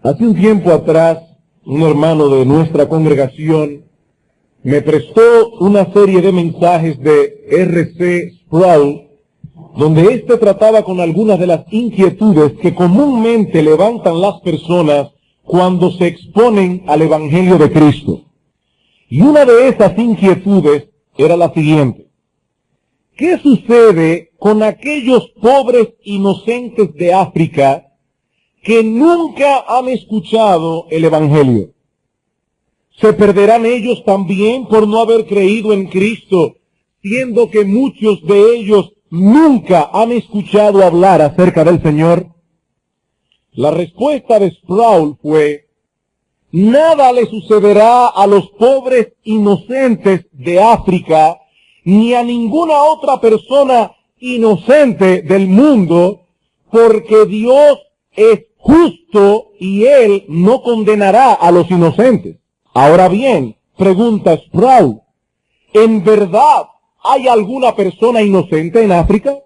Hace un tiempo atrás, un hermano de nuestra congregación me prestó una serie de mensajes de R.C. Sproul, donde éste trataba con algunas de las inquietudes que comúnmente levantan las personas cuando se exponen al Evangelio de Cristo. Y una de esas inquietudes era la siguiente: ¿qué sucede con aquellos pobres inocentes de África que nunca han escuchado el Evangelio? ¿Se perderán ellos también por no haber creído en Cristo, siendo que muchos de ellos nunca han escuchado hablar acerca del Señor? La respuesta de Sproul fue: nada le sucederá a los pobres inocentes de África, ni a ninguna otra persona inocente del mundo, porque Dios es justo y Él no condenará a los inocentes. Ahora bien, pregunta Sproul, ¿en verdad hay alguna persona inocente en África?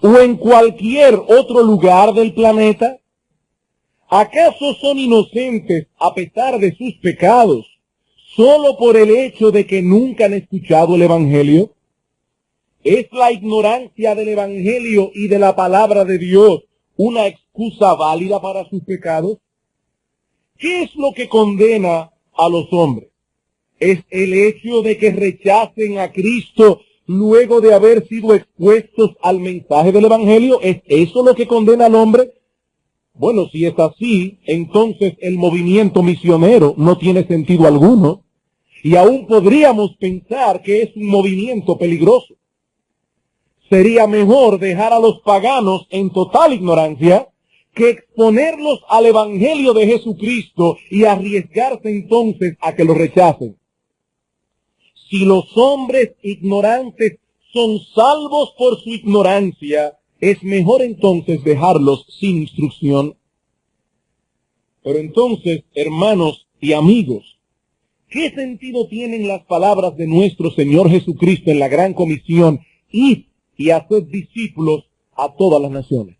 ¿O en cualquier otro lugar del planeta? ¿Acaso son inocentes a pesar de sus pecados, solo por el hecho de que nunca han escuchado el Evangelio? ¿Es la ignorancia del Evangelio y de la palabra de Dios una excusa válida para sus pecados? ¿Qué es lo que condena a los hombres? ¿Es el hecho de que rechacen a Cristo luego de haber sido expuestos al mensaje del Evangelio? ¿Es eso lo que condena al hombre? Bueno, si es así, entonces el movimiento misionero no tiene sentido alguno, y aún podríamos pensar que es un movimiento peligroso. Sería mejor dejar a los paganos en total ignorancia que exponerlos al Evangelio de Jesucristo y arriesgarse entonces a que lo rechacen. Si los hombres ignorantes son salvos por su ignorancia, es mejor entonces dejarlos sin instrucción. Pero entonces, hermanos y amigos, ¿qué sentido tienen las palabras de nuestro Señor Jesucristo en la gran comisión: id y haced discípulos a todas las naciones?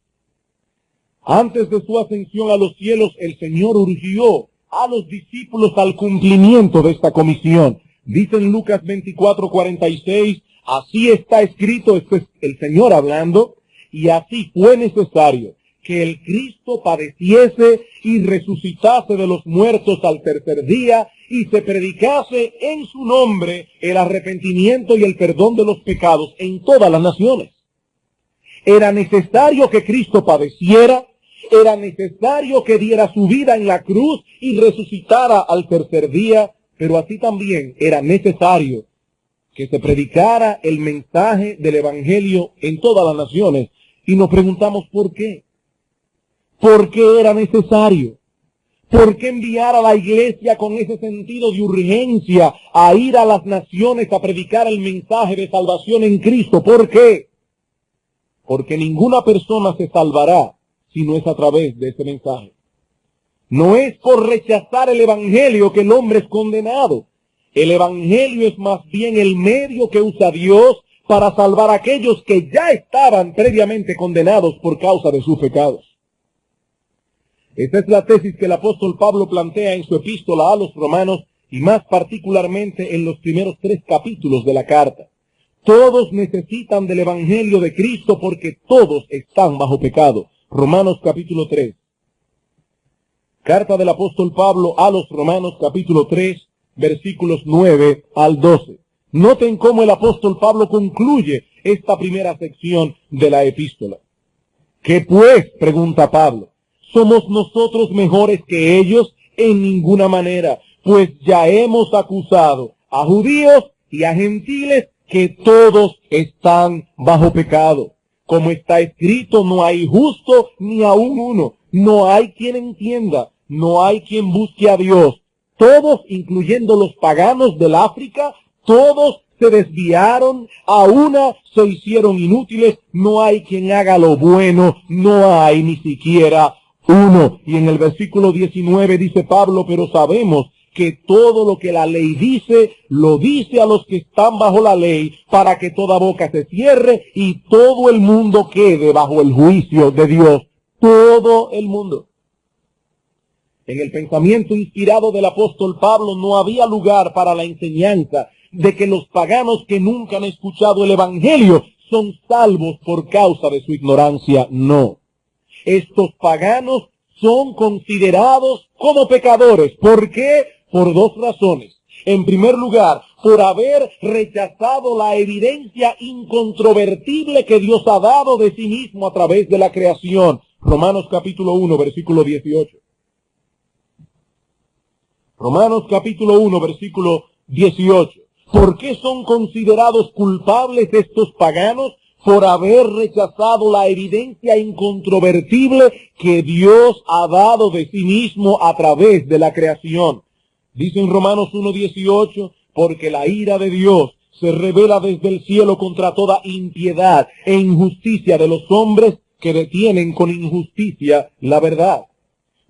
Antes de su ascensión a los cielos, el Señor urgió a los discípulos al cumplimiento de esta comisión. Dice en Lucas 24:46, así está escrito, esto es el Señor hablando, y así fue necesario que el Cristo padeciese y resucitase de los muertos al tercer día, y se predicase en su nombre el arrepentimiento y el perdón de los pecados en todas las naciones. Era necesario que Cristo padeciera, era necesario que diera su vida en la cruz y resucitara al tercer día, pero así también era necesario que se predicara el mensaje del Evangelio en todas las naciones. Y nos preguntamos ¿por qué? ¿Por qué era necesario? ¿Por qué enviar a la iglesia con ese sentido de urgencia a ir a las naciones a predicar el mensaje de salvación en Cristo? ¿Por qué? Porque ninguna persona se salvará si no es a través de ese mensaje. No es por rechazar el Evangelio que el hombre es condenado. El Evangelio es más bien el medio que usa Dios para salvar a aquellos que ya estaban previamente condenados por causa de sus pecados. Esta es la tesis que el apóstol Pablo plantea en su epístola a los romanos, y más particularmente en los primeros 3 capítulos de la carta. Todos necesitan del Evangelio de Cristo porque todos están bajo pecado. Romanos capítulo 3. Carta del apóstol Pablo a los Romanos capítulo 3, versículos 9 al 12. Noten cómo el apóstol Pablo concluye esta primera sección de la epístola. ¿Qué pues? Pregunta Pablo. ¿Somos nosotros mejores que ellos? En ninguna manera, pues ya hemos acusado a judíos y a gentiles que todos están bajo pecado. Como está escrito, no hay justo ni aun uno, no hay quien entienda, no hay quien busque a Dios. Todos, incluyendo los paganos del África, todos se desviaron, a una se hicieron inútiles, no hay quien haga lo bueno, no hay ni siquiera uno. Y en el versículo 19 dice Pablo, pero sabemos que todo lo que la ley dice, lo dice a los que están bajo la ley, para que toda boca se cierre y todo el mundo quede bajo el juicio de Dios. Todo el mundo. En el pensamiento inspirado del apóstol Pablo no había lugar para la enseñanza de que los paganos que nunca han escuchado el evangelio son salvos por causa de su ignorancia. No. Estos paganos son considerados como pecadores. ¿Por qué? Por dos razones. En primer lugar, por haber rechazado la evidencia incontrovertible que Dios ha dado de sí mismo a través de la creación. Romanos capítulo 1, versículo 18. Romanos capítulo 1, versículo 18. ¿Por qué son considerados culpables estos paganos? Por haber rechazado la evidencia incontrovertible que Dios ha dado de sí mismo a través de la creación. Dice en Romanos 1:18, porque la ira de Dios se revela desde el cielo contra toda impiedad e injusticia de los hombres que detienen con injusticia la verdad.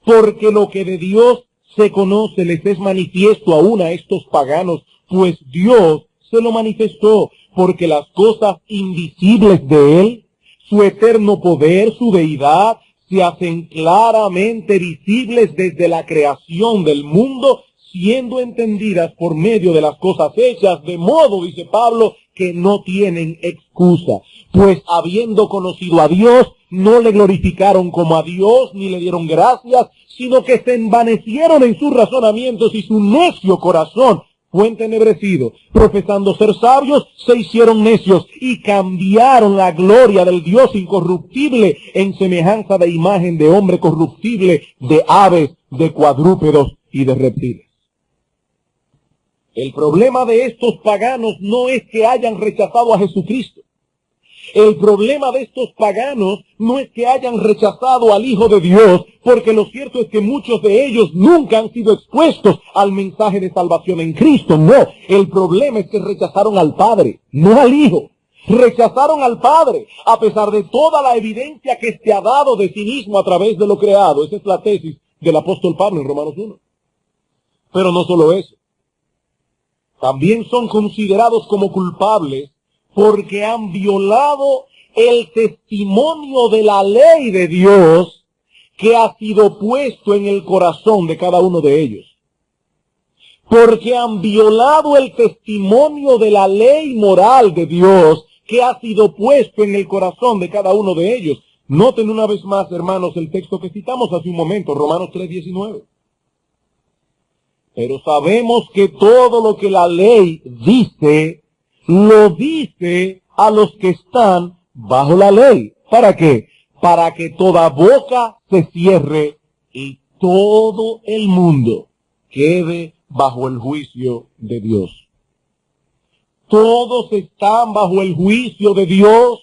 Porque lo que de Dios se conoce les es manifiesto aún a estos paganos, pues Dios se lo manifestó, porque las cosas invisibles de Él, su eterno poder, su deidad, se hacen claramente visibles desde la creación del mundo, siendo entendidas por medio de las cosas hechas, de modo, dice Pablo, que no tienen excusa. Pues habiendo conocido a Dios, no le glorificaron como a Dios, ni le dieron gracias, sino que se envanecieron en sus razonamientos y su necio corazón fue entenebrecido. Profesando ser sabios, se hicieron necios y cambiaron la gloria del Dios incorruptible en semejanza de imagen de hombre corruptible, de aves, de cuadrúpedos y de reptiles. El problema de estos paganos no es que hayan rechazado a Jesucristo. El problema de estos paganos no es que hayan rechazado al Hijo de Dios, porque lo cierto es que muchos de ellos nunca han sido expuestos al mensaje de salvación en Cristo. No, el problema es que rechazaron al Padre, no al Hijo. Rechazaron al Padre, a pesar de toda la evidencia que se ha dado de sí mismo a través de lo creado. Esa es la tesis del apóstol Pablo en Romanos 1. Pero no solo eso. También son considerados como culpables porque han violado el testimonio de la ley de Dios que ha sido puesto en el corazón de cada uno de ellos. Porque han violado el testimonio de la ley moral de Dios que ha sido puesto en el corazón de cada uno de ellos. Noten una vez más, hermanos, el texto que citamos hace un momento, Romanos 3:19. Pero sabemos que todo lo que la ley dice, lo dice a los que están bajo la ley. ¿Para qué? Para que toda boca se cierre y todo el mundo quede bajo el juicio de Dios. Todos están bajo el juicio de Dios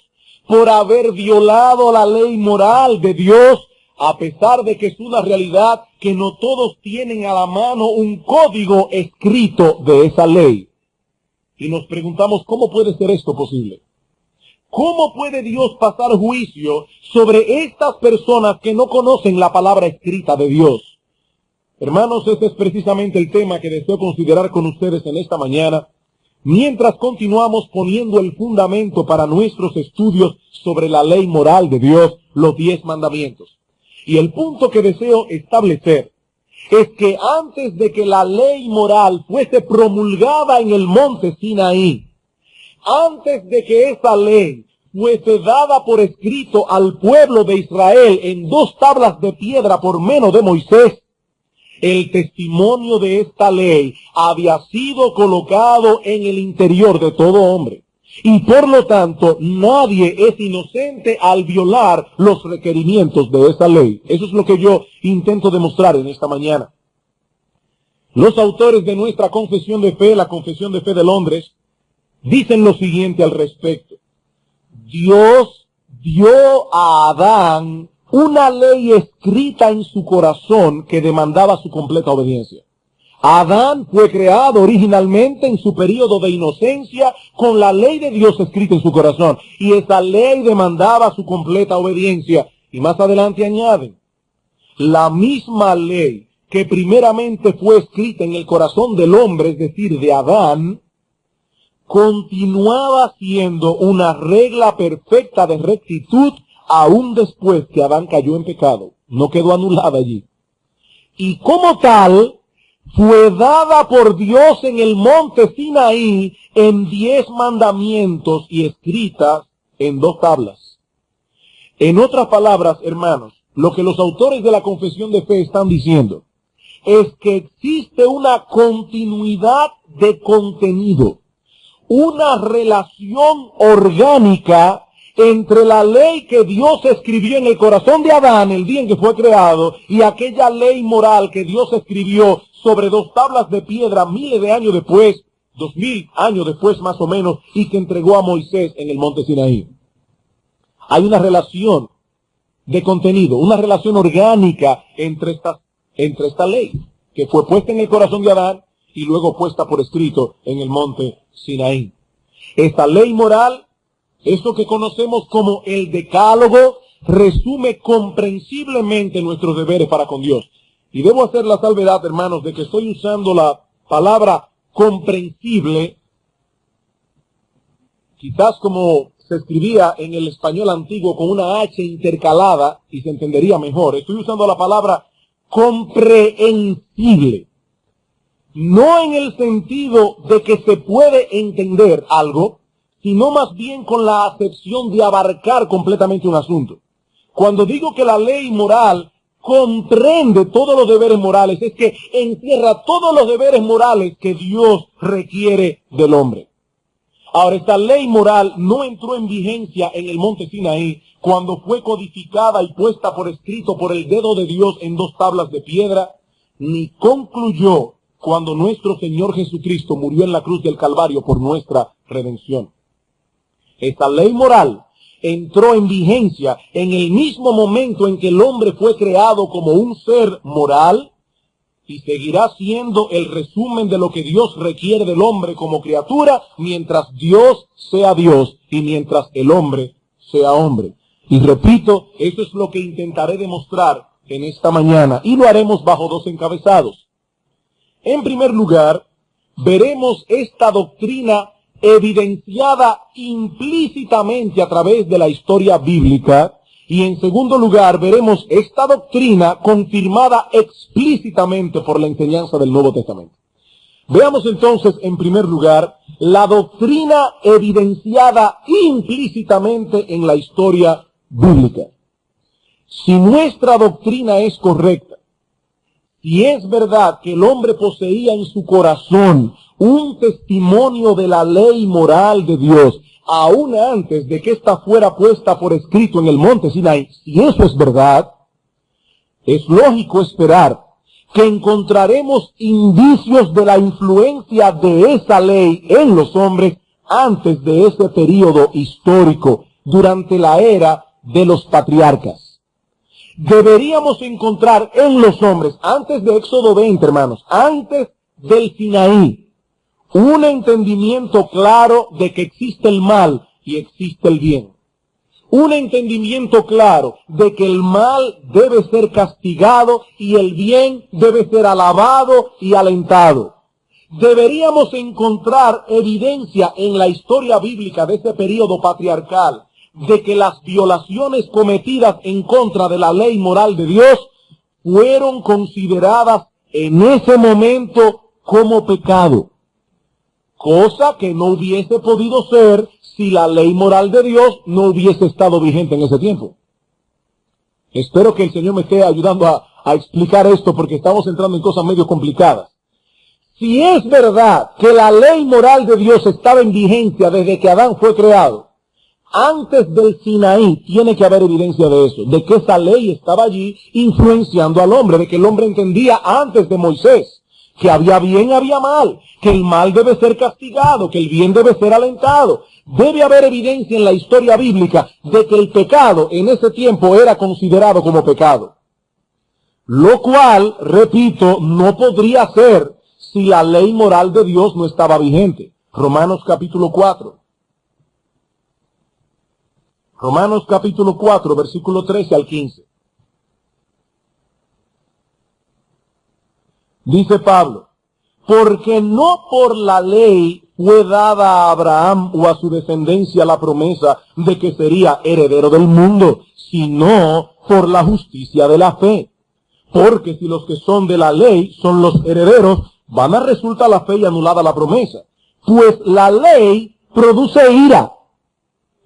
por haber violado la ley moral de Dios, a pesar de que es una realidad que no todos tienen a la mano un código escrito de esa ley. Y nos preguntamos, ¿cómo puede ser esto posible? ¿Cómo puede Dios pasar juicio sobre estas personas que no conocen la palabra escrita de Dios? Hermanos, este es precisamente el tema que deseo considerar con ustedes en esta mañana, mientras continuamos poniendo el fundamento para nuestros estudios sobre la ley moral de Dios, los 10 mandamientos. Y el punto que deseo establecer es que antes de que la ley moral fuese promulgada en el monte Sinaí, antes de que esa ley fuese dada por escrito al pueblo de Israel en 2 tablas de piedra por mano de Moisés, el testimonio de esta ley había sido colocado en el interior de todo hombre. Y por lo tanto, nadie es inocente al violar los requerimientos de esa ley. Eso es lo que yo intento demostrar en esta mañana. Los autores de nuestra confesión de fe, la Confesión de Fe de Londres, dicen lo siguiente al respecto. Dios dio a Adán una ley escrita en su corazón que demandaba su completa obediencia. Adán fue creado originalmente en su período de inocencia con la ley de Dios escrita en su corazón. Y esa ley demandaba su completa obediencia. Y más adelante añaden, la misma ley que primeramente fue escrita en el corazón del hombre, es decir, de Adán, continuaba siendo una regla perfecta de rectitud aún después que Adán cayó en pecado. No quedó anulada allí. y como tal fue dada por Dios en el monte Sinaí en 10 mandamientos y escritas en 2 tablas. En otras palabras, hermanos, lo que los autores de la confesión de fe están diciendo es que existe una continuidad de contenido, una relación orgánica entre la ley que Dios escribió en el corazón de Adán el día en que fue creado y aquella ley moral que Dios escribió sobre 2 tablas de piedra miles de años después, 2000 años después más o menos, y que entregó a Moisés en el monte Sinaí. Hay una relación de contenido, una relación orgánica entre esta ley que fue puesta en el corazón de Adán y luego puesta por escrito en el monte Sinaí. Esta ley moral, esto que conocemos como el decálogo, resume comprensiblemente nuestros deberes para con Dios. Y debo hacer la salvedad, hermanos, de que estoy usando la palabra comprensible, quizás como se escribía en el español antiguo con una H intercalada y se entendería mejor. Estoy usando la palabra comprensible. No en el sentido de que se puede entender algo, sino más bien con la acepción de abarcar completamente un asunto. Cuando digo que la ley moral comprende todos los deberes morales, es que encierra todos los deberes morales que Dios requiere del hombre. Ahora, esta ley moral no entró en vigencia en el monte Sinaí cuando fue codificada y puesta por escrito por el dedo de Dios en 2 tablas de piedra, ni concluyó cuando nuestro Señor Jesucristo murió en la cruz del Calvario por nuestra redención. Esta ley moral entró en vigencia en el mismo momento en que el hombre fue creado como un ser moral y seguirá siendo el resumen de lo que Dios requiere del hombre como criatura mientras Dios sea Dios y mientras el hombre sea hombre. Y repito, eso es lo que intentaré demostrar en esta mañana y lo haremos bajo 2 encabezados. En primer lugar, veremos esta doctrina evidenciada implícitamente a través de la historia bíblica, y en segundo lugar veremos esta doctrina confirmada explícitamente por la enseñanza del Nuevo Testamento. Veamos entonces en primer lugar la doctrina evidenciada implícitamente en la historia bíblica. Si nuestra doctrina es correcta, si es verdad que el hombre poseía en su corazón un testimonio de la ley moral de Dios, aún antes de que ésta fuera puesta por escrito en el monte Sinaí, si eso es verdad, es lógico esperar que encontraremos indicios de la influencia de esa ley en los hombres antes de ese período histórico, durante la era de los patriarcas. Deberíamos encontrar en los hombres, antes de Éxodo 20, hermanos, antes del Sinaí, un entendimiento claro de que existe el mal y existe el bien. Un entendimiento claro de que el mal debe ser castigado y el bien debe ser alabado y alentado. Deberíamos encontrar evidencia en la historia bíblica de ese período patriarcal de que las violaciones cometidas en contra de la ley moral de Dios fueron consideradas en ese momento como pecado. Cosa que no hubiese podido ser si la ley moral de Dios no hubiese estado vigente en ese tiempo. Espero que el Señor me esté ayudando a explicar esto porque estamos entrando en cosas medio complicadas. Si es verdad que la ley moral de Dios estaba en vigencia desde que Adán fue creado, antes del Sinaí tiene que haber evidencia de eso, de que esa ley estaba allí influenciando al hombre, de que el hombre entendía antes de Moisés que había bien, había mal, que el mal debe ser castigado, que el bien debe ser alentado. Debe haber evidencia en la historia bíblica de que el pecado en ese tiempo era considerado como pecado. Lo cual, repito, no podría ser si la ley moral de Dios no estaba vigente. Romanos capítulo 4. Romanos capítulo 4, versículo 13 al 15. Dice Pablo, porque no por la ley fue dada a Abraham o a su descendencia la promesa de que sería heredero del mundo, sino por la justicia de la fe. porque si los que son de la ley son los herederos, van a resultar la fe y anulada la promesa. Pues la ley produce ira.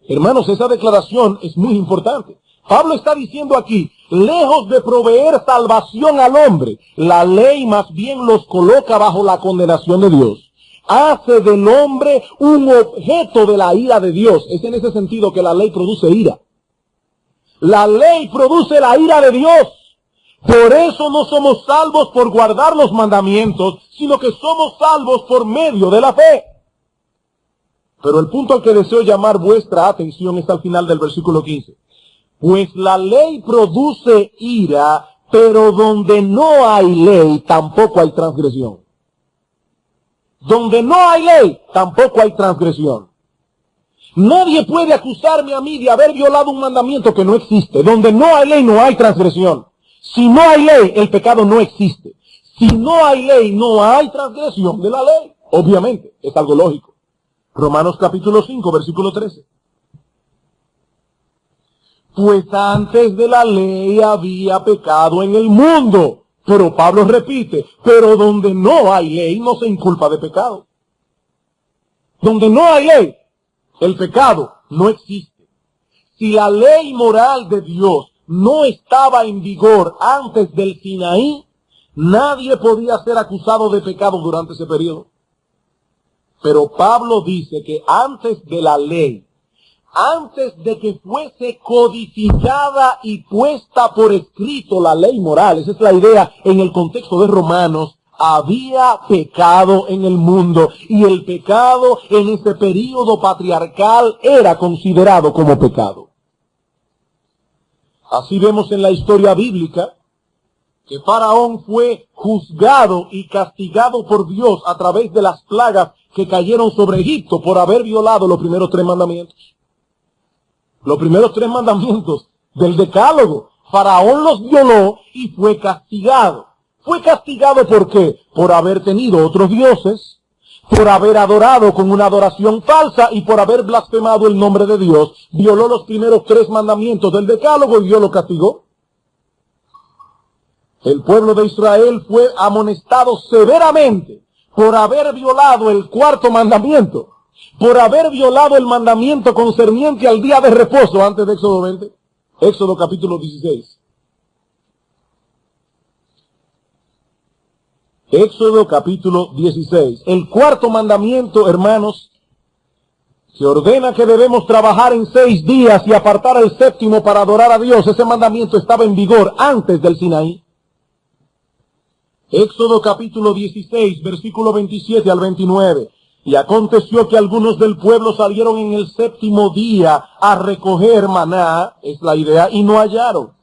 Hermanos, esa declaración es muy importante. Pablo está diciendo aquí, lejos de proveer salvación al hombre, la ley más bien los coloca bajo la condenación de Dios. Hace del hombre un objeto de la ira de Dios. Es en ese sentido que la ley produce ira. La ley produce la ira de Dios. Por eso no somos salvos por guardar los mandamientos, sino que somos salvos por medio de la fe. Pero el punto al que deseo llamar vuestra atención es al final del versículo 15. Pues la ley produce ira, pero donde no hay ley, tampoco hay transgresión. Donde no hay ley, tampoco hay transgresión. Nadie puede acusarme a mí de haber violado un mandamiento que no existe. Donde no hay ley, no hay transgresión. Si no hay ley, el pecado no existe. Si no hay ley, no hay transgresión de la ley. Obviamente, es algo lógico. Romanos capítulo 5, versículo 13. Pues antes de la ley había pecado en el mundo. Pero Pablo repite, pero donde no hay ley no se inculpa de pecado. Donde no hay ley, el pecado no existe. Si la ley moral de Dios no estaba en vigor antes del Sinaí, nadie podía ser acusado de pecado durante ese periodo. Pero Pablo dice que antes de la ley, antes de que fuese codificada y puesta por escrito la ley moral, esa es la idea en el contexto de Romanos, había pecado en el mundo y el pecado en ese período patriarcal era considerado como pecado. Así vemos en la historia bíblica que Faraón fue juzgado y castigado por Dios a través de las plagas que cayeron sobre Egipto por haber violado los primeros 3 mandamientos. Los primeros 3 mandamientos del Decálogo, Faraón los violó y fue castigado. ¿Fue castigado por qué? Por haber tenido otros dioses, por haber adorado con una adoración falsa y por haber blasfemado el nombre de Dios. Violó los primeros 3 mandamientos del Decálogo y Dios lo castigó. El pueblo de Israel fue amonestado severamente por haber violado el 4º mandamiento. Por haber violado el mandamiento concerniente al día de reposo antes de Éxodo 20. Éxodo capítulo 16. Éxodo capítulo 16. El 4º mandamiento, hermanos, se ordena que debemos trabajar en 6 días y apartar el 7º para adorar a Dios. Ese mandamiento estaba en vigor antes del Sinaí. Éxodo capítulo 16, versículo 27 al 29. Y aconteció que algunos del pueblo salieron en el 7º día a recoger maná, es la idea, y no hallaron.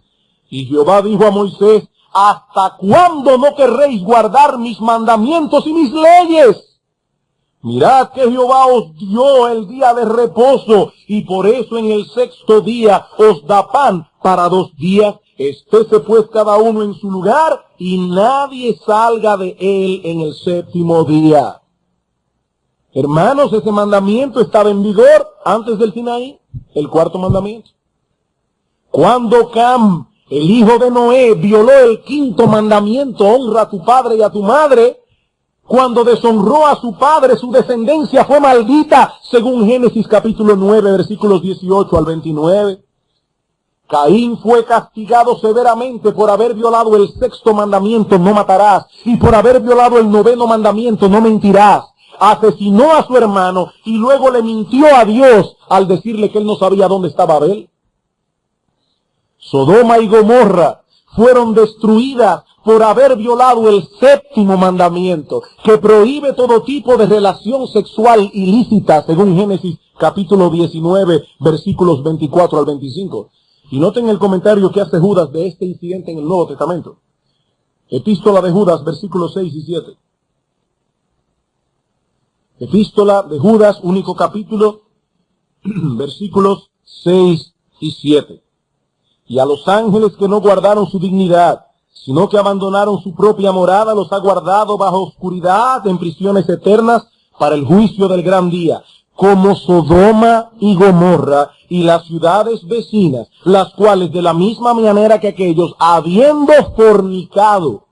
Y Jehová dijo a Moisés, ¿hasta cuándo no querréis guardar mis mandamientos y mis leyes? Mirad que Jehová os dio el día de reposo, y por eso en el 6º día os da pan para 2 días. Estése pues cada uno en su lugar, y nadie salga de él en el 7º día. Hermanos, ese mandamiento estaba en vigor antes del Sinaí, el 4º mandamiento. Cuando Cam, el hijo de Noé, violó el 5º mandamiento, honra a tu padre y a tu madre, cuando deshonró a su padre, su descendencia fue maldita, según Génesis capítulo 9, versículos 18 al 29. Caín fue castigado severamente por haber violado el 6º mandamiento, no matarás, y por haber violado el 9º mandamiento, no mentirás. Asesinó a su hermano y luego le mintió a Dios al decirle que él no sabía dónde estaba Abel. Sodoma y Gomorra fueron destruidas por haber violado el 7º mandamiento, que prohíbe todo tipo de relación sexual ilícita, según Génesis capítulo 19, versículos 24 al 25. Y noten el comentario que hace Judas de este incidente en el Nuevo Testamento. Epístola de Judas, versículos 6 y 7. Epístola de Judas, único capítulo, versículos 6 y 7. Y a los ángeles que no guardaron su dignidad, sino que abandonaron su propia morada, los ha guardado bajo oscuridad en prisiones eternas para el juicio del gran día. como Sodoma y Gomorra y las ciudades vecinas, las cuales de la misma manera que aquellos, habiendo fornicado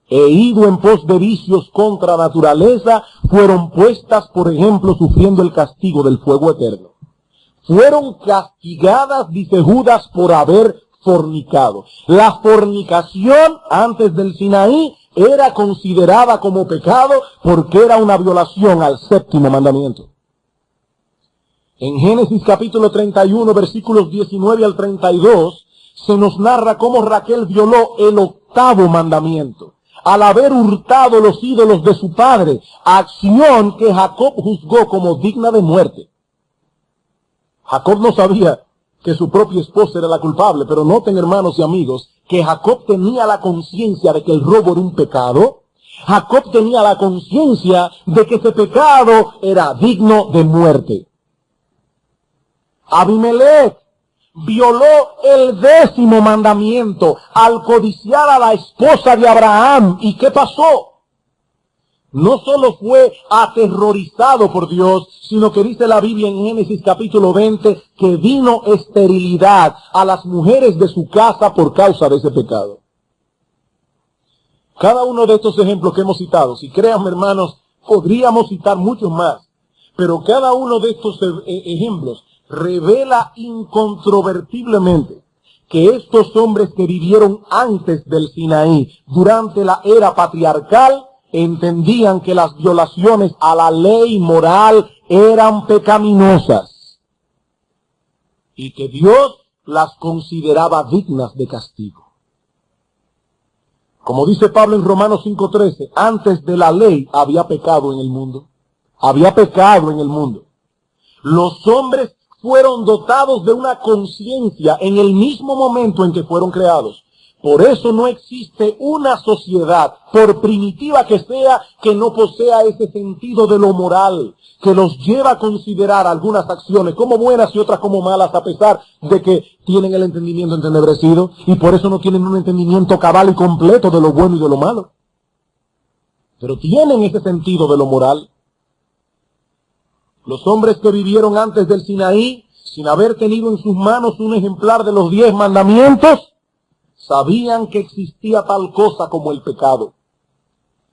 e ido en pos de vicios contra naturaleza, fueron puestas, por ejemplo, sufriendo el castigo del fuego eterno. Fueron castigadas, dice Judas, por haber fornicado. La fornicación antes del Sinaí era considerada como pecado porque era una violación al séptimo mandamiento. En Génesis capítulo 31, versículos 19 al 32, se nos narra cómo Raquel violó el octavo mandamiento al haber hurtado los ídolos de su padre, acción que Jacob juzgó como digna de muerte. Jacob no sabía que su propia esposa era la culpable, pero noten, hermanos y amigos, que Jacob tenía la conciencia de que el robo era un pecado. Jacob tenía la conciencia de que ese pecado era digno de muerte. Abimelech violó el 10º mandamiento al codiciar a la esposa de Abraham. ¿Y qué pasó? No solo fue aterrorizado por Dios, sino que dice la Biblia en Génesis capítulo 20 que vino esterilidad a las mujeres de su casa por causa de ese pecado. Cada uno de estos ejemplos que hemos citado, si créanme hermanos, podríamos citar muchos más, pero cada uno de estos ejemplos revela incontrovertiblemente que estos hombres que vivieron antes del Sinaí, durante la era patriarcal, entendían que las violaciones a la ley moral eran pecaminosas y que Dios las consideraba dignas de castigo. Como dice Pablo en Romanos 5:13, antes de la ley había pecado en el mundo. Había pecado en el mundo. Los hombres fueron dotados de una conciencia en el mismo momento en que fueron creados. Por eso no existe una sociedad, por primitiva que sea, que no posea ese sentido de lo moral, que los lleva a considerar algunas acciones como buenas y otras como malas, a pesar de que tienen el entendimiento entenebrecido, y por eso no tienen un entendimiento cabal y completo de lo bueno y de lo malo. Pero tienen ese sentido de lo moral. Los hombres que vivieron antes del Sinaí, sin haber tenido en sus manos un ejemplar de los 10 mandamientos, sabían que existía tal cosa como el pecado.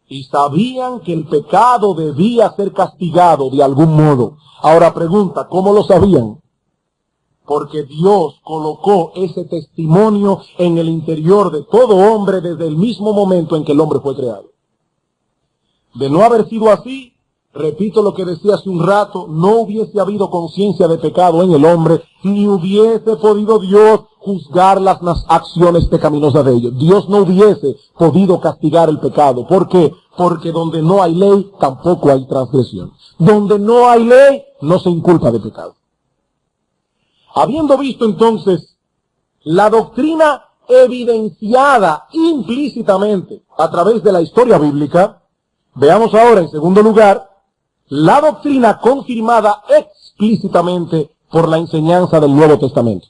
Y sabían que el pecado debía ser castigado de algún modo. Ahora pregunta, ¿cómo lo sabían? Porque Dios colocó ese testimonio en el interior de todo hombre desde el mismo momento en que el hombre fue creado. De no haber sido así, repito lo que decía hace un rato, no hubiese habido conciencia de pecado en el hombre, ni hubiese podido Dios juzgar las acciones pecaminosas de ellos. Dios no hubiese podido castigar el pecado. ¿Por qué? Porque donde no hay ley, tampoco hay transgresión. Donde no hay ley, no se inculpa de pecado. Habiendo visto entonces la doctrina evidenciada implícitamente a través de la historia bíblica, veamos ahora en segundo lugar la doctrina confirmada explícitamente por la enseñanza del Nuevo Testamento.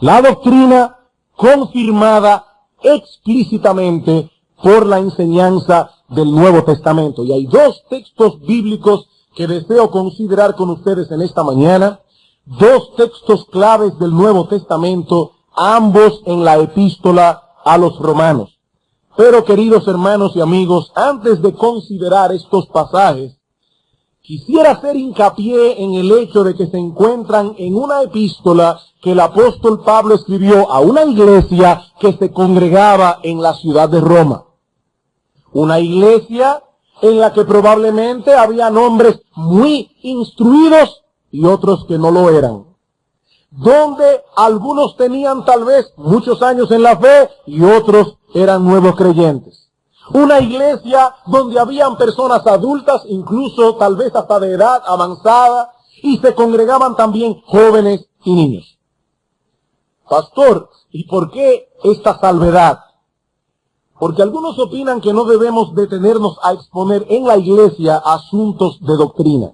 La doctrina confirmada explícitamente por la enseñanza del Nuevo Testamento. Y hay dos textos bíblicos que deseo considerar con ustedes en esta mañana. Dos textos claves del Nuevo Testamento, ambos en la epístola a los romanos. Pero, queridos hermanos y amigos, antes de considerar estos pasajes, quisiera hacer hincapié en el hecho de que se encuentran en una epístola que el apóstol Pablo escribió a una iglesia que se congregaba en la ciudad de Roma. Una iglesia en la que probablemente había hombres muy instruidos y otros que no lo eran. Donde algunos tenían tal vez muchos años en la fe y otros eran nuevos creyentes. Una iglesia donde habían personas adultas, incluso tal vez hasta de edad avanzada, y se congregaban también jóvenes y niños. Pastor, ¿y por qué esta salvedad? Porque algunos opinan que no debemos detenernos a exponer en la iglesia asuntos de doctrina.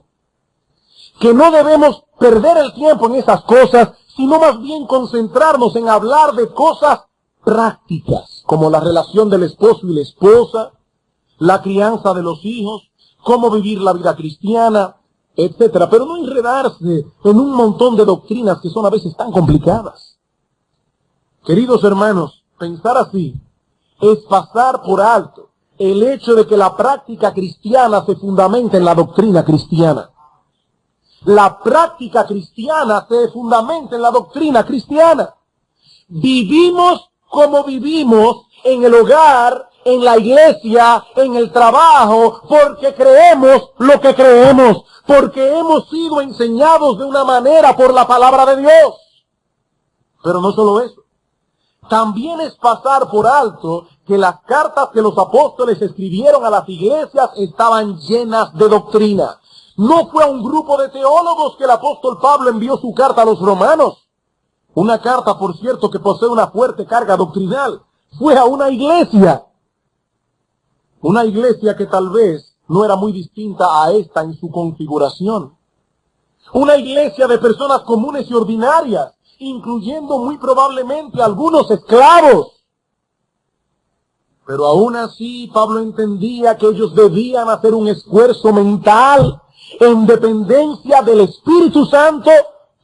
Que no debemos perder el tiempo en esas cosas, sino más bien concentrarnos en hablar de cosas prácticas, como la relación del esposo y la esposa, la crianza de los hijos, cómo vivir la vida cristiana, etcétera, pero no enredarse en un montón de doctrinas que son a veces tan complicadas. Queridos hermanos, pensar así es pasar por alto el hecho de que la práctica cristiana se fundamenta en la doctrina cristiana. La práctica cristiana se fundamenta en la doctrina cristiana. Vivimos como vivimos en el hogar, en la iglesia, en el trabajo, porque creemos lo que creemos, porque hemos sido enseñados de una manera por la palabra de Dios. Pero no solo eso. También es pasar por alto que las cartas que los apóstoles escribieron a las iglesias estaban llenas de doctrina. No fue a un grupo de teólogos que el apóstol Pablo envió su carta a los romanos. Una carta, por cierto, que posee una fuerte carga doctrinal. Fue a una iglesia. Una iglesia que tal vez no era muy distinta a esta en su configuración. Una iglesia de personas comunes y ordinarias, incluyendo muy probablemente algunos esclavos. Pero aún así Pablo entendía que ellos debían hacer un esfuerzo mental en dependencia del Espíritu Santo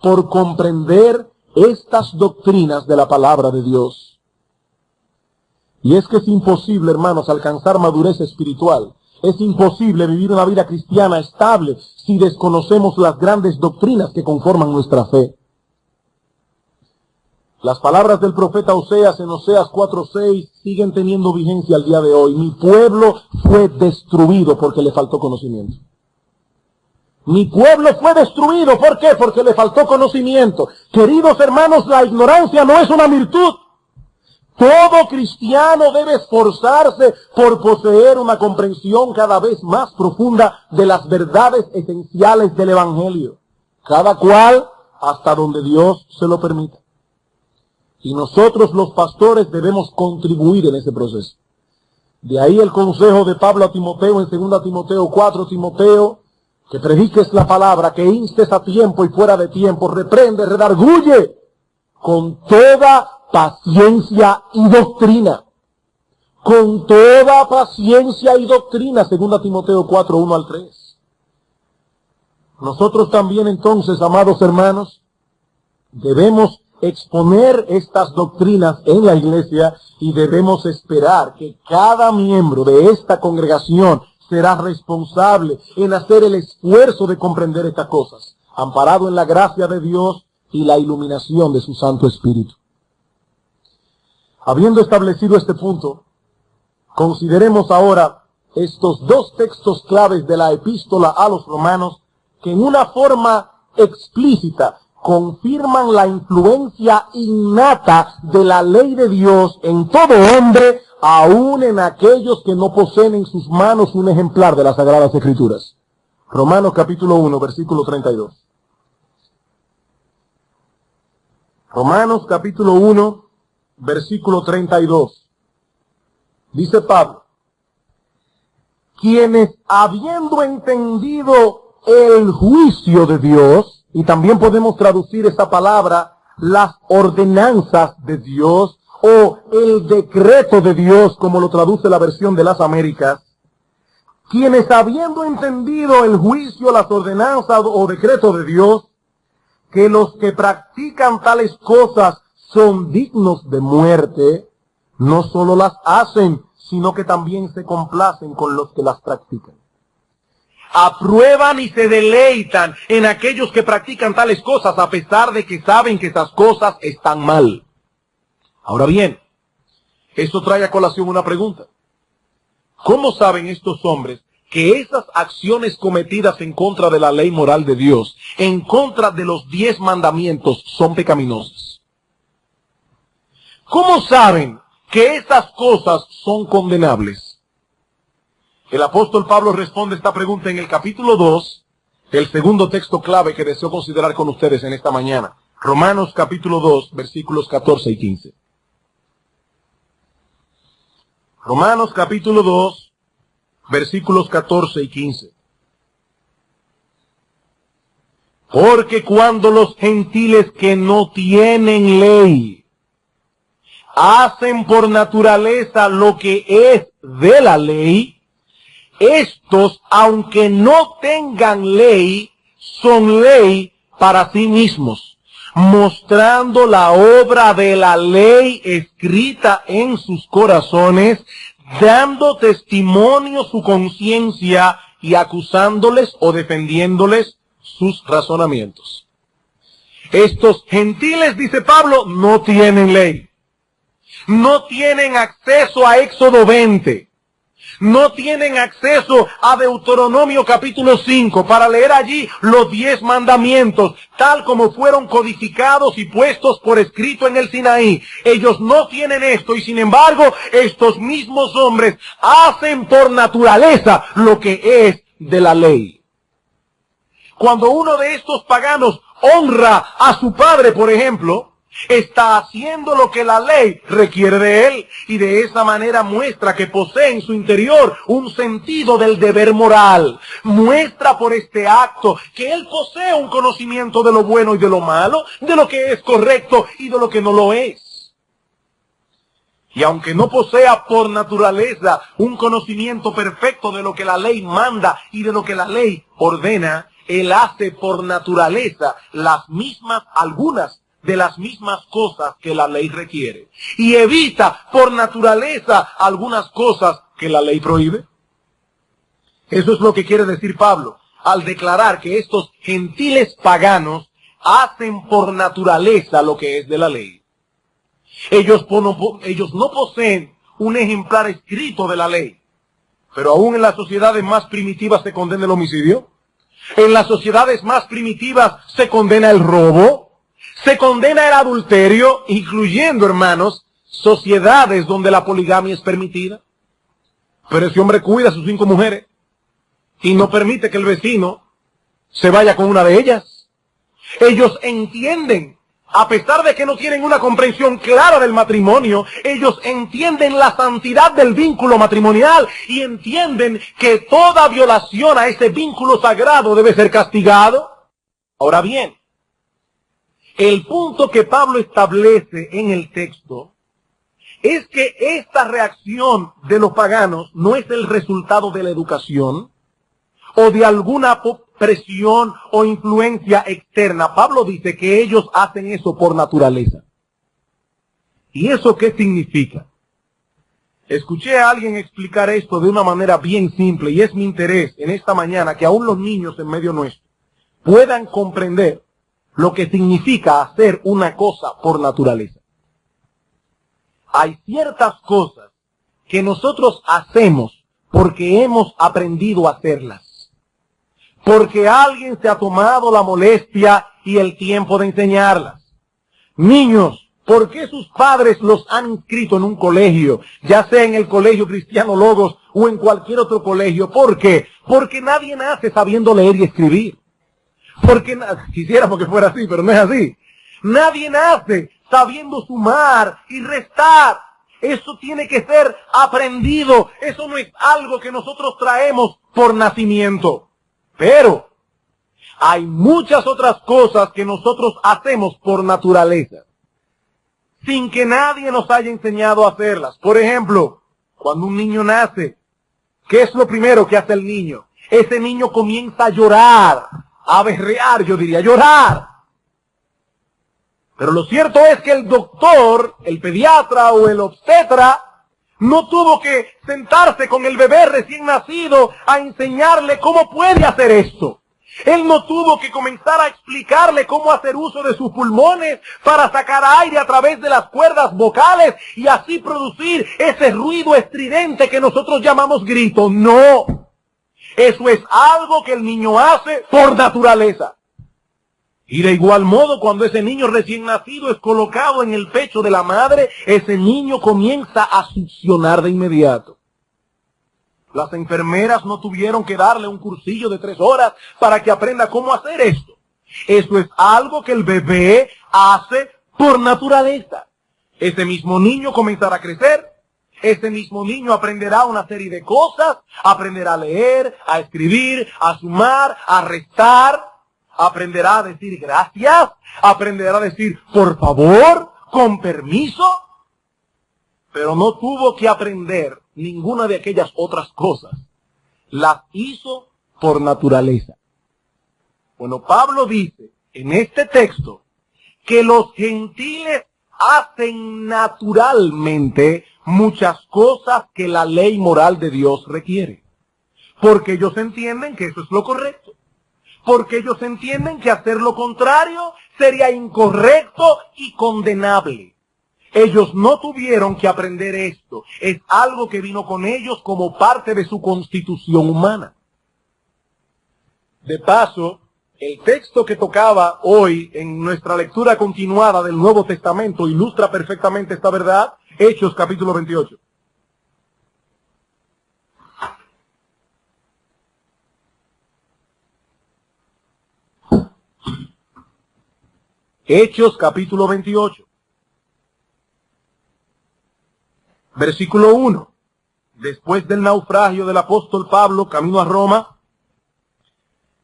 por comprender estas doctrinas de la palabra de Dios. Y es que es imposible, hermanos, alcanzar madurez espiritual. Es imposible vivir una vida cristiana estable si desconocemos las grandes doctrinas que conforman nuestra fe. Las palabras del profeta Oseas en Oseas 4:6 siguen teniendo vigencia al día de hoy. Mi pueblo fue destruido porque le faltó conocimiento. Mi pueblo fue destruido, ¿por qué? Porque le faltó conocimiento. Queridos hermanos, la ignorancia no es una virtud. Todo cristiano debe esforzarse por poseer una comprensión cada vez más profunda de las verdades esenciales del Evangelio. Cada cual hasta donde Dios se lo permita. Y nosotros los pastores debemos contribuir en ese proceso. De ahí el consejo de Pablo a Timoteo en 2 Timoteo 4, Timoteo, que prediques la palabra, que instes a tiempo y fuera de tiempo, reprende, redarguye con toda paciencia y doctrina. Con toda paciencia y doctrina, 2 Timoteo 4, 1 al 3. Nosotros también entonces, amados hermanos, debemos exponer estas doctrinas en la iglesia y debemos esperar que cada miembro de esta congregación será responsable en hacer el esfuerzo de comprender estas cosas, amparado en la gracia de Dios y la iluminación de su Santo Espíritu. Habiendo establecido este punto, consideremos ahora estos dos textos claves de la epístola a los romanos que en una forma explícita confirman la influencia innata de la ley de Dios en todo hombre, aún en aquellos que no poseen en sus manos un ejemplar de las Sagradas Escrituras. Romanos capítulo 1, versículo 32. Romanos capítulo 1, versículo 32. Dice Pablo: quienes habiendo entendido el juicio de Dios, y también podemos traducir esta palabra, las ordenanzas de Dios, o el decreto de Dios, como lo traduce la versión de las Américas, quienes habiendo entendido el juicio, las ordenanzas o decreto de Dios, que los que practican tales cosas son dignos de muerte, no solo las hacen, sino que también se complacen con los que las practican. Aprueban y se deleitan en aquellos que practican tales cosas, a pesar de que saben que esas cosas están mal. Ahora bien, esto trae a colación una pregunta. ¿Cómo saben estos hombres que esas acciones cometidas en contra de la ley moral de Dios, en contra de los 10 mandamientos, son pecaminosas? ¿Cómo saben que esas cosas son condenables? El apóstol Pablo responde esta pregunta en el capítulo 2, el segundo texto clave que deseo considerar con ustedes en esta mañana. Romanos capítulo 2, versículos 14 y 15. Romanos capítulo 2, versículos 14 y 15. Porque cuando los gentiles que no tienen ley hacen por naturaleza lo que es de la ley, estos, aunque no tengan ley, son ley para sí mismos, mostrando la obra de la ley escrita en sus corazones, dando testimonio su conciencia y acusándoles o defendiéndoles sus razonamientos. Estos gentiles, dice Pablo, no tienen ley. No tienen acceso a Éxodo 20. No tienen acceso a Deuteronomio capítulo 5 para leer allí los 10 mandamientos, tal como fueron codificados y puestos por escrito en el Sinaí. Ellos no tienen esto y sin embargo estos mismos hombres hacen por naturaleza lo que es de la ley. Cuando uno de estos paganos honra a su padre, por ejemplo, está haciendo lo que la ley requiere de él y de esa manera muestra que posee en su interior un sentido del deber moral. Muestra por este acto que él posee un conocimiento de lo bueno y de lo malo, de lo que es correcto y de lo que no lo es. Y aunque no posea por naturaleza un conocimiento perfecto de lo que la ley manda y de lo que la ley ordena, él hace por naturaleza algunas de las mismas cosas que la ley requiere. Y evita por naturaleza algunas cosas que la ley prohíbe. Eso es lo que quiere decir Pablo al declarar que estos gentiles paganos hacen por naturaleza lo que es de la ley. Ellos no poseen un ejemplar escrito de la ley. Pero aún en las sociedades más primitivas se condena el homicidio. En las sociedades más primitivas se condena el robo. Se condena el adulterio, incluyendo, hermanos, sociedades donde la poligamia es permitida. Pero ese hombre cuida a sus 5 mujeres y no permite que el vecino se vaya con una de ellas. Ellos entienden, a pesar de que no tienen una comprensión clara del matrimonio, ellos entienden la santidad del vínculo matrimonial y entienden que toda violación a ese vínculo sagrado debe ser castigado. Ahora bien, el punto que Pablo establece en el texto es que esta reacción de los paganos no es el resultado de la educación o de alguna presión o influencia externa. Pablo dice que ellos hacen eso por naturaleza. ¿Y eso qué significa? Escuché a alguien explicar esto de una manera bien simple y es mi interés en esta mañana que aún los niños en medio nuestro puedan comprender lo que significa hacer una cosa por naturaleza. Hay ciertas cosas que nosotros hacemos porque hemos aprendido a hacerlas. Porque alguien se ha tomado la molestia y el tiempo de enseñarlas. Niños, ¿por qué sus padres los han inscrito en un colegio? Ya sea en el Colegio Cristiano Logos o en cualquier otro colegio. ¿Por qué? Porque nadie nace sabiendo leer y escribir. Porque quisiéramos que fuera así, pero no es así. Nadie nace sabiendo sumar y restar. Eso tiene que ser aprendido. Eso no es algo que nosotros traemos por nacimiento. Pero hay muchas otras cosas que nosotros hacemos por naturaleza, sin que nadie nos haya enseñado a hacerlas. Por ejemplo, cuando un niño nace, ¿qué es lo primero que hace el niño? Ese niño comienza a llorar. A berrear, yo diría, llorar. Pero lo cierto es que el doctor, el pediatra o el obstetra no tuvo que sentarse con el bebé recién nacido a enseñarle cómo puede hacer esto. Él no tuvo que comenzar a explicarle cómo hacer uso de sus pulmones para sacar aire a través de las cuerdas vocales y así producir ese ruido estridente que nosotros llamamos grito. No. Eso es algo que el niño hace por naturaleza. Y de igual modo, cuando ese niño recién nacido es colocado en el pecho de la madre, ese niño comienza a succionar de inmediato. Las enfermeras no tuvieron que darle un cursillo de 3 horas para que aprenda cómo hacer esto. Eso es algo que el bebé hace por naturaleza. Ese mismo niño comenzará a crecer. Ese mismo niño aprenderá una serie de cosas, aprenderá a leer, a escribir, a sumar, a restar, aprenderá a decir gracias, aprenderá a decir por favor, con permiso, pero no tuvo que aprender ninguna de aquellas otras cosas. Las hizo por naturaleza. Bueno, Pablo dice en este texto que los gentiles hacen naturalmente muchas cosas que la ley moral de Dios requiere. Porque ellos entienden que eso es lo correcto. Porque ellos entienden que hacer lo contrario sería incorrecto y condenable. Ellos no tuvieron que aprender esto. Es algo que vino con ellos como parte de su constitución humana. De paso, el texto que tocaba hoy en nuestra lectura continuada del Nuevo Testamento ilustra perfectamente esta verdad. Hechos capítulo 28. Hechos capítulo 28. Versículo 1. Después del naufragio del apóstol Pablo, camino a Roma,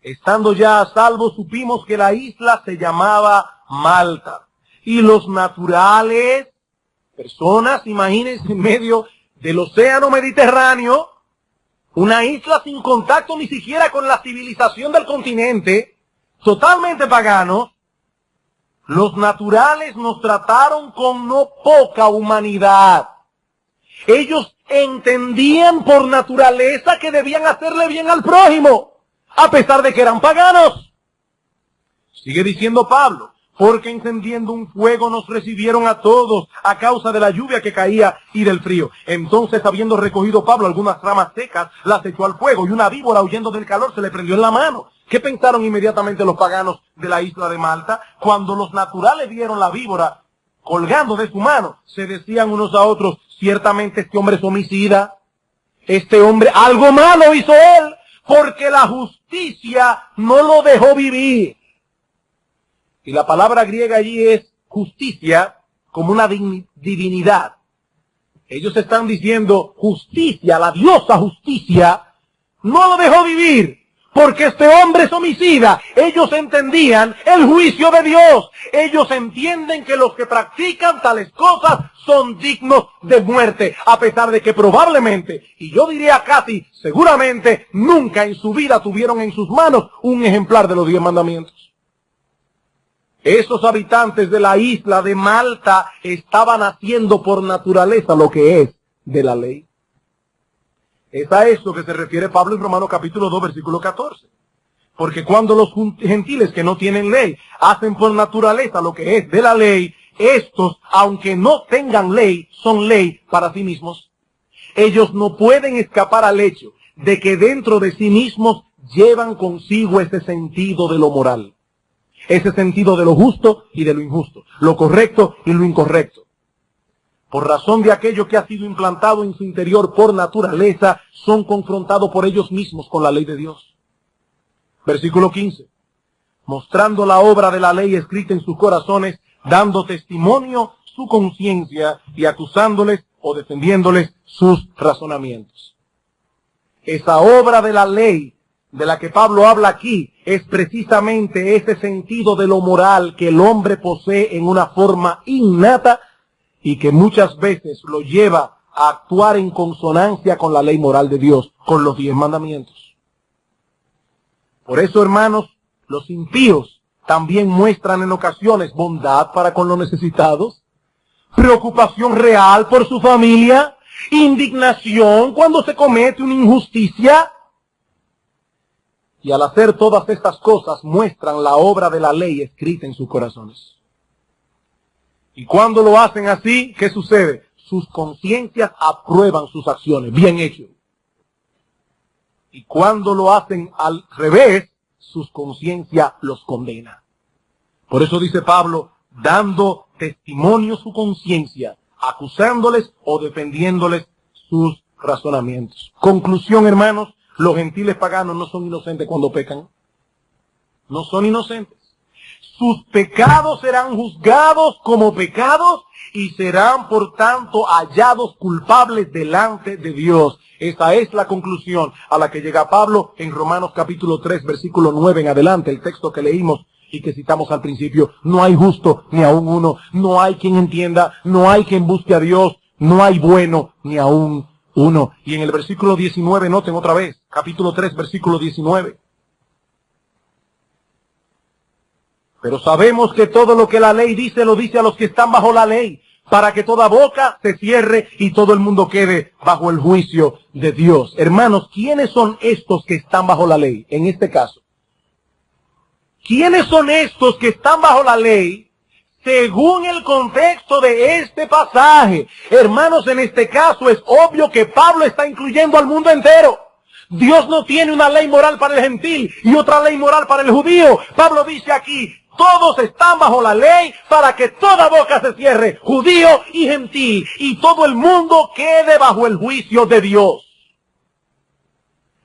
estando ya a salvo, supimos que la isla se llamaba Malta. Y los naturales, personas, imagínense, en medio del océano Mediterráneo, una isla sin contacto ni siquiera con la civilización del continente, totalmente paganos, los naturales nos trataron con no poca humanidad. Ellos entendían por naturaleza que debían hacerle bien al prójimo, a pesar de que eran paganos. Sigue diciendo Pablo, porque encendiendo un fuego nos recibieron a todos a causa de la lluvia que caía y del frío. Entonces, habiendo recogido Pablo algunas ramas secas, las echó al fuego y una víbora, huyendo del calor, se le prendió en la mano. ¿Qué pensaron inmediatamente los paganos de la isla de Malta? Cuando los naturales vieron la víbora colgando de su mano, se decían unos a otros, ciertamente este hombre es homicida, este hombre algo malo hizo él, porque la justicia no lo dejó vivir. Y la palabra griega allí es justicia como una divinidad. Ellos están diciendo justicia, la diosa justicia, no lo dejó vivir. Porque este hombre es homicida. Ellos entendían el juicio de Dios. Ellos entienden que los que practican tales cosas son dignos de muerte, a pesar de que probablemente, y yo diría casi seguramente, nunca en su vida tuvieron en sus manos un ejemplar de los 10 mandamientos. Esos habitantes de la isla de Malta estaban haciendo por naturaleza lo que es de la ley. Es a eso que se refiere Pablo en Romanos capítulo 2, versículo 14. Porque cuando los gentiles que no tienen ley hacen por naturaleza lo que es de la ley, estos, aunque no tengan ley, son ley para sí mismos. Ellos no pueden escapar al hecho de que dentro de sí mismos llevan consigo ese sentido de lo moral. Ese sentido de lo justo y de lo injusto, lo correcto y lo incorrecto. Por razón de aquello que ha sido implantado en su interior por naturaleza, son confrontados por ellos mismos con la ley de Dios. Versículo 15. Mostrando la obra de la ley escrita en sus corazones, dando testimonio su conciencia y acusándoles o defendiéndoles sus razonamientos. Esa obra de la ley de la que Pablo habla aquí es precisamente ese sentido de lo moral que el hombre posee en una forma innata y que muchas veces lo lleva a actuar en consonancia con la ley moral de Dios, con los 10 mandamientos. Por eso, hermanos, los impíos también muestran en ocasiones bondad para con los necesitados, preocupación real por su familia, indignación cuando se comete una injusticia. Y al hacer todas estas cosas muestran la obra de la ley escrita en sus corazones. Y cuando lo hacen así, ¿qué sucede? Sus conciencias aprueban sus acciones, bien hecho. Y cuando lo hacen al revés, sus conciencias los condena. Por eso dice Pablo, dando testimonio su conciencia, acusándoles o defendiéndoles sus razonamientos. Conclusión, hermanos, los gentiles paganos no son inocentes cuando pecan. No son inocentes. Sus pecados serán juzgados como pecados y serán, por tanto, hallados culpables delante de Dios. Esa es la conclusión a la que llega Pablo en Romanos capítulo 3, versículo 9 en adelante, el texto que leímos y que citamos al principio. No hay justo ni aun uno, no hay quien entienda, no hay quien busque a Dios, no hay bueno ni aun uno. Y en el versículo 19, noten otra vez, capítulo 3, versículo 19. Pero sabemos que todo lo que la ley dice, lo dice a los que están bajo la ley, para que toda boca se cierre y todo el mundo quede bajo el juicio de Dios. Hermanos, ¿quiénes son estos que están bajo la ley en este caso? ¿Quiénes son estos que están bajo la ley según el contexto de este pasaje? Hermanos, en este caso es obvio que Pablo está incluyendo al mundo entero. Dios no tiene una ley moral para el gentil y otra ley moral para el judío. Pablo dice aquí, todos están bajo la ley para que toda boca se cierre, judío y gentil, y todo el mundo quede bajo el juicio de Dios.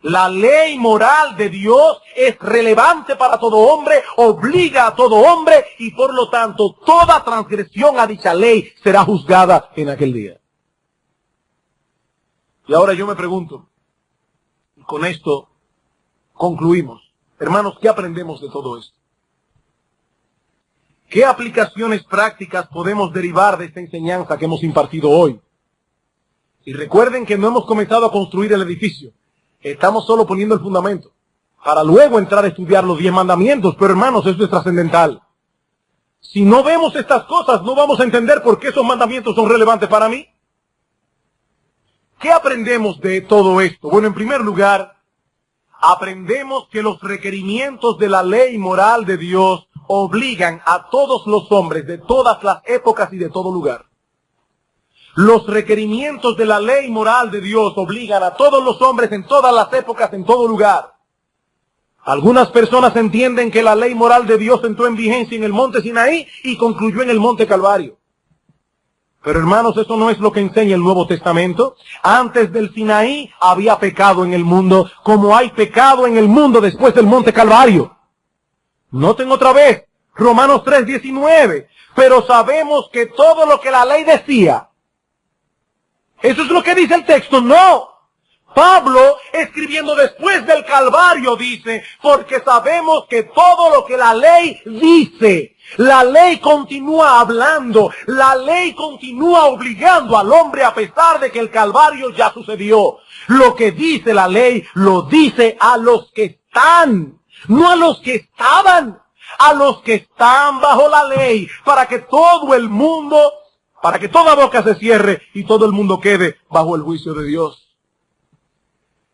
La ley moral de Dios es relevante para todo hombre, obliga a todo hombre, y por lo tanto toda transgresión a dicha ley será juzgada en aquel día. Y ahora yo me pregunto, y con esto concluimos, hermanos, ¿qué aprendemos de todo esto? ¿Qué aplicaciones prácticas podemos derivar de esta enseñanza que hemos impartido hoy? Y recuerden que no hemos comenzado a construir el edificio. Estamos solo poniendo el fundamento, para luego entrar a estudiar los 10 mandamientos. Pero hermanos, esto es trascendental. Si no vemos estas cosas, no vamos a entender por qué esos mandamientos son relevantes para mí. ¿Qué aprendemos de todo esto? Bueno, en primer lugar, aprendemos que los requerimientos de la ley moral de Dios obligan a todos los hombres de todas las épocas y de todo lugar. Los requerimientos de la ley moral de Dios obligan a todos los hombres en todas las épocas, en todo lugar. Algunas personas entienden que la ley moral de Dios entró en vigencia en el monte Sinaí y concluyó en el monte Calvario. Pero hermanos, eso no es lo que enseña el Nuevo Testamento. Antes del Sinaí había pecado en el mundo, como hay pecado en el mundo después del monte Calvario. Noten otra vez, Romanos 3:19. Pero sabemos que todo lo que la ley decía, ¿eso es lo que dice el texto? No. Pablo, escribiendo después del Calvario, dice, porque sabemos que todo lo que la ley dice, la ley continúa hablando, la ley continúa obligando al hombre a pesar de que el Calvario ya sucedió. Lo que dice la ley, lo dice a los que están, no a los que estaban, a los que están bajo la ley, para que todo el mundo, para que toda boca se cierre y todo el mundo quede bajo el juicio de Dios.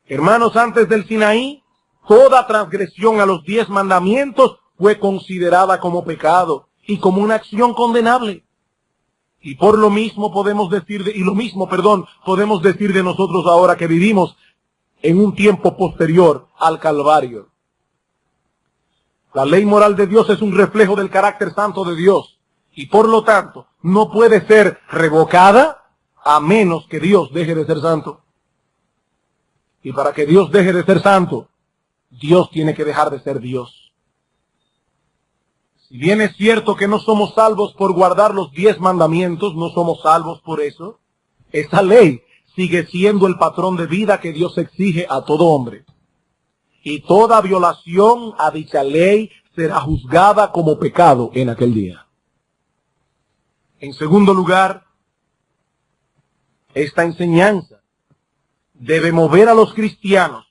Hermanos, antes del Sinaí, toda transgresión a los 10 mandamientos fue considerada como pecado y como una acción condenable. Y por lo mismo podemos decir podemos decir de nosotros ahora que vivimos en un tiempo posterior al Calvario. La ley moral de Dios es un reflejo del carácter santo de Dios y por lo tanto no puede ser revocada a menos que Dios deje de ser santo. Y para que Dios deje de ser santo, Dios tiene que dejar de ser Dios. Si bien es cierto que no somos salvos por guardar los 10 mandamientos, no somos salvos por eso, esa ley sigue siendo el patrón de vida que Dios exige a todo hombre. Y toda violación a dicha ley será juzgada como pecado en aquel día. En segundo lugar, esta enseñanza debe mover a los cristianos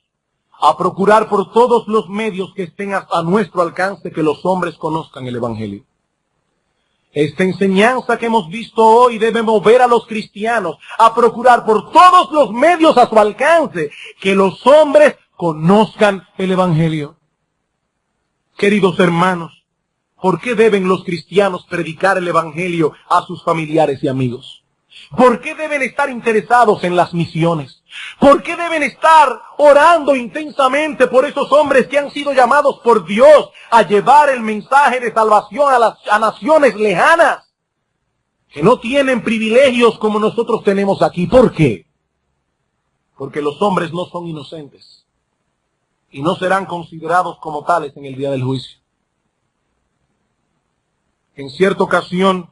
a procurar por todos los medios que estén a nuestro alcance que los hombres conozcan el Evangelio. Esta enseñanza que hemos visto hoy debe mover a los cristianos a procurar por todos los medios a su alcance que los hombres conozcan el Evangelio. Queridos hermanos, ¿por qué deben los cristianos predicar el Evangelio a sus familiares y amigos? ¿Por qué deben estar interesados en las misiones? ¿Por qué deben estar orando intensamente por esos hombres que han sido llamados por Dios a llevar el mensaje de salvación a naciones lejanas, que no tienen privilegios como nosotros tenemos aquí? ¿Por qué? Porque los hombres no son inocentes y no serán considerados como tales en el día del juicio. En cierta ocasión,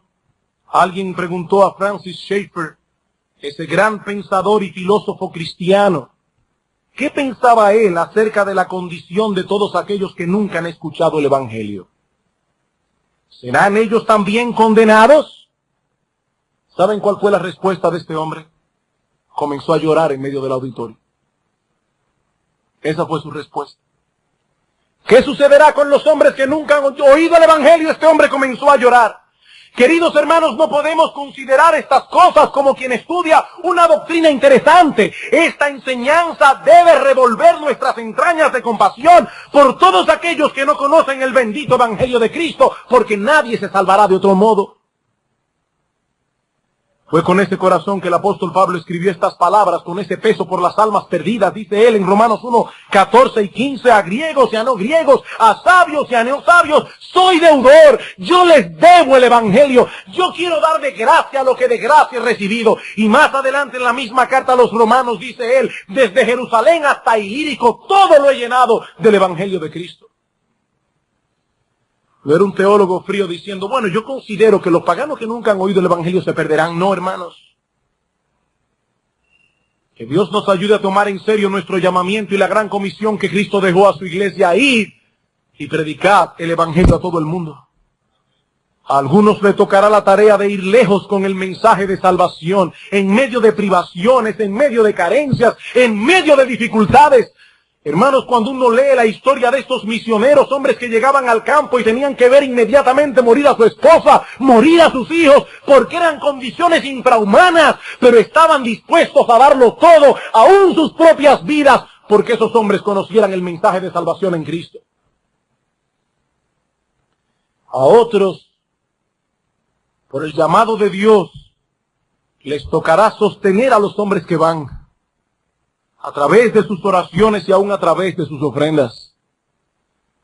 alguien preguntó a Francis Schaeffer, ese gran pensador y filósofo cristiano, ¿qué pensaba él acerca de la condición de todos aquellos que nunca han escuchado el Evangelio? ¿Serán ellos también condenados? ¿Saben cuál fue la respuesta de este hombre? Comenzó a llorar en medio del auditorio. Esa fue su respuesta. ¿Qué sucederá con los hombres que nunca han oído el Evangelio? Este hombre comenzó a llorar. Queridos hermanos, no podemos considerar estas cosas como quien estudia una doctrina interesante. Esta enseñanza debe revolver nuestras entrañas de compasión por todos aquellos que no conocen el bendito Evangelio de Cristo, porque nadie se salvará de otro modo. Fue con ese corazón que el apóstol Pablo escribió estas palabras, con ese peso por las almas perdidas, dice él en Romanos 1, 14 y 15, a griegos y a no griegos, a sabios y a no sabios, soy deudor, yo les debo el Evangelio, yo quiero dar de gracia lo que de gracia he recibido. Y más adelante en la misma carta a los romanos dice él, desde Jerusalén hasta Ilírico, todo lo he llenado del Evangelio de Cristo. No era un teólogo frío diciendo, bueno, yo considero que los paganos que nunca han oído el Evangelio se perderán. No, hermanos. Que Dios nos ayude a tomar en serio nuestro llamamiento y la gran comisión que Cristo dejó a su iglesia, ir y predicar el Evangelio a todo el mundo. A algunos les tocará la tarea de ir lejos con el mensaje de salvación, en medio de privaciones, en medio de carencias, en medio de dificultades. Hermanos, cuando uno lee la historia de estos misioneros, hombres que llegaban al campo y tenían que ver inmediatamente morir a su esposa, morir a sus hijos, porque eran condiciones infrahumanas, pero estaban dispuestos a darlo todo, aún sus propias vidas, porque esos hombres conocieran el mensaje de salvación en Cristo. A otros, por el llamado de Dios, les tocará sostener a los hombres que van, a través de sus oraciones y aún a través de sus ofrendas.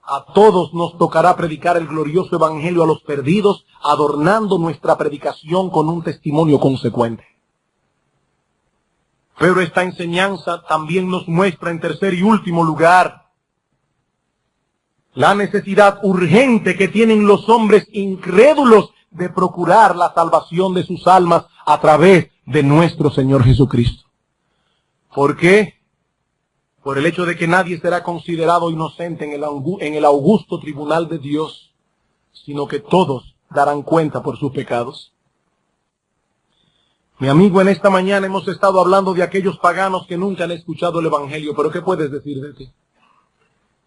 A todos nos tocará predicar el glorioso Evangelio a los perdidos, adornando nuestra predicación con un testimonio consecuente. Pero esta enseñanza también nos muestra en tercer y último lugar la necesidad urgente que tienen los hombres incrédulos de procurar la salvación de sus almas a través de nuestro Señor Jesucristo. ¿Por qué? Por el hecho de que nadie será considerado inocente en el augusto tribunal de Dios, sino que todos darán cuenta por sus pecados. Mi amigo, en esta mañana hemos estado hablando de aquellos paganos que nunca han escuchado el Evangelio, pero ¿qué puedes decir de ti?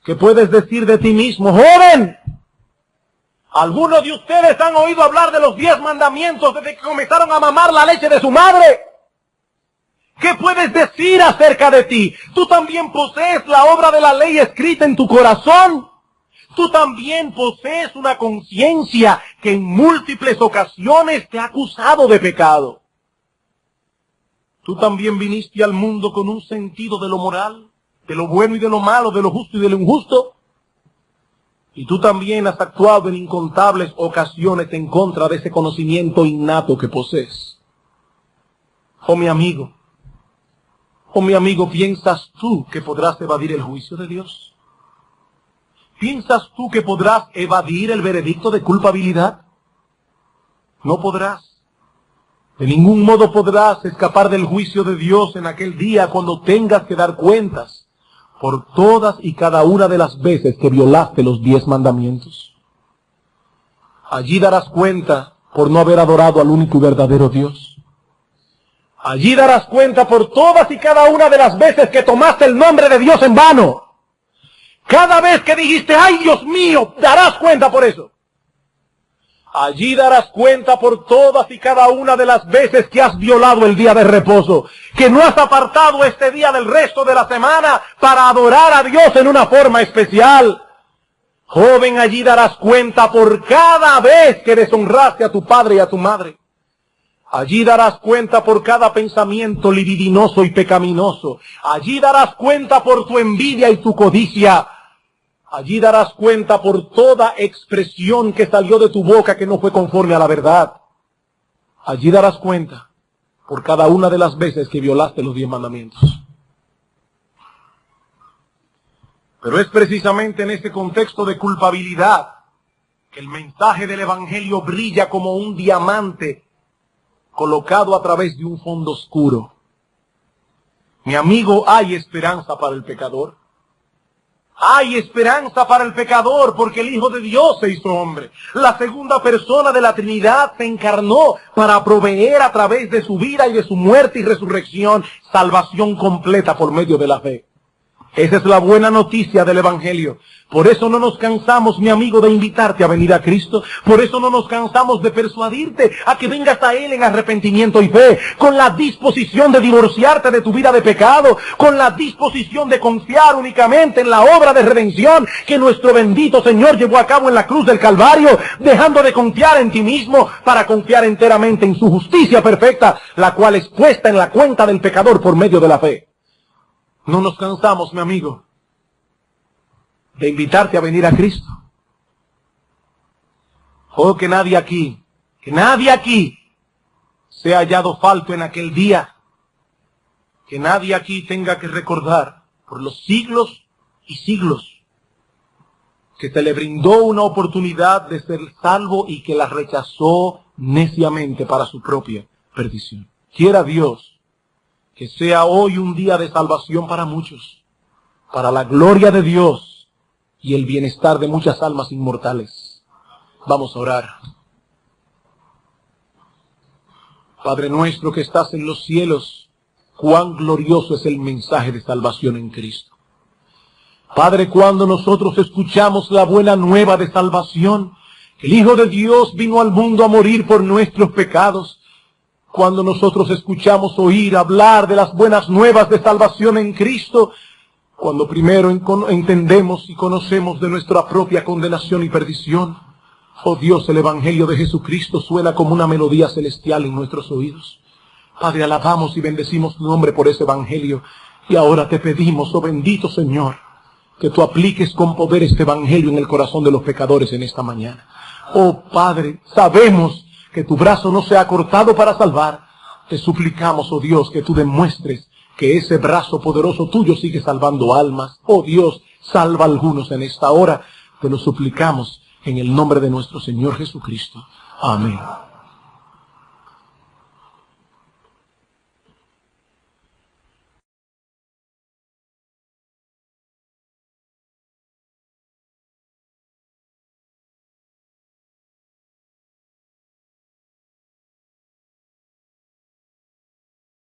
¿Qué puedes decir de ti mismo, joven? ¿Algunos de ustedes han oído hablar de los 10 mandamientos desde que comenzaron a mamar la leche de su madre? ¿Qué puedes decir acerca de ti? ¿Tú también posees la obra de la ley escrita en tu corazón? ¿Tú también posees una conciencia que en múltiples ocasiones te ha acusado de pecado? ¿Tú también viniste al mundo con un sentido de lo moral, de lo bueno y de lo malo, de lo justo y de lo injusto? Y tú también has actuado en incontables ocasiones en contra de ese conocimiento innato que posees. Oh mi amigo, ¿piensas tú que podrás evadir el juicio de Dios? ¿Piensas tú que podrás evadir el veredicto de culpabilidad? No podrás. De ningún modo podrás escapar del juicio de Dios en aquel día cuando tengas que dar cuentas por todas y cada una de las veces que violaste los 10 mandamientos. Allí darás cuenta por no haber adorado al único y verdadero Dios. Allí darás cuenta por todas y cada una de las veces que tomaste el nombre de Dios en vano. Cada vez que dijiste, ¡ay Dios mío!, darás cuenta por eso. Allí darás cuenta por todas y cada una de las veces que has violado el día de reposo, que no has apartado este día del resto de la semana para adorar a Dios en una forma especial. Joven, allí darás cuenta por cada vez que deshonraste a tu padre y a tu madre. Allí darás cuenta por cada pensamiento libidinoso y pecaminoso. Allí darás cuenta por tu envidia y tu codicia. Allí darás cuenta por toda expresión que salió de tu boca que no fue conforme a la verdad. Allí darás cuenta por cada una de las veces que violaste los 10 mandamientos. Pero es precisamente en este contexto de culpabilidad que el mensaje del Evangelio brilla como un diamante colocado a través de un fondo oscuro. Mi amigo, hay esperanza para el pecador. Hay esperanza para el pecador porque el Hijo de Dios se hizo hombre. La segunda persona de la Trinidad se encarnó para proveer a través de su vida y de su muerte y resurrección salvación completa por medio de la fe. Esa es la buena noticia del Evangelio. Por eso no nos cansamos, mi amigo, de invitarte a venir a Cristo. Por eso no nos cansamos de persuadirte a que vengas a Él en arrepentimiento y fe, con la disposición de divorciarte de tu vida de pecado, con la disposición de confiar únicamente en la obra de redención que nuestro bendito Señor llevó a cabo en la cruz del Calvario, dejando de confiar en ti mismo para confiar enteramente en su justicia perfecta, la cual es puesta en la cuenta del pecador por medio de la fe. No nos cansamos, mi amigo, de invitarte a venir a Cristo. Oh, que nadie aquí sea hallado falto en aquel día. Que nadie aquí tenga que recordar por los siglos y siglos que se le brindó una oportunidad de ser salvo y que la rechazó neciamente para su propia perdición. Quiera Dios que sea hoy un día de salvación para muchos, para la gloria de Dios y el bienestar de muchas almas inmortales. Vamos a orar. Padre nuestro que estás en los cielos, cuán glorioso es el mensaje de salvación en Cristo. Padre, cuando nosotros escuchamos la buena nueva de salvación, que el Hijo de Dios vino al mundo a morir por nuestros pecados, cuando nosotros escuchamos oír hablar de las buenas nuevas de salvación en Cristo, cuando primero entendemos y conocemos de nuestra propia condenación y perdición, oh Dios, el Evangelio de Jesucristo suena como una melodía celestial en nuestros oídos. Padre, alabamos y bendecimos tu nombre por ese Evangelio. Y ahora te pedimos, oh bendito Señor, que tú apliques con poder este Evangelio en el corazón de los pecadores en esta mañana. Oh Padre, sabemos que tu brazo no se ha cortado para salvar. Te suplicamos, oh Dios, que tú demuestres que ese brazo poderoso tuyo sigue salvando almas. Oh Dios, salva a algunos en esta hora. Te lo suplicamos en el nombre de nuestro Señor Jesucristo. Amén.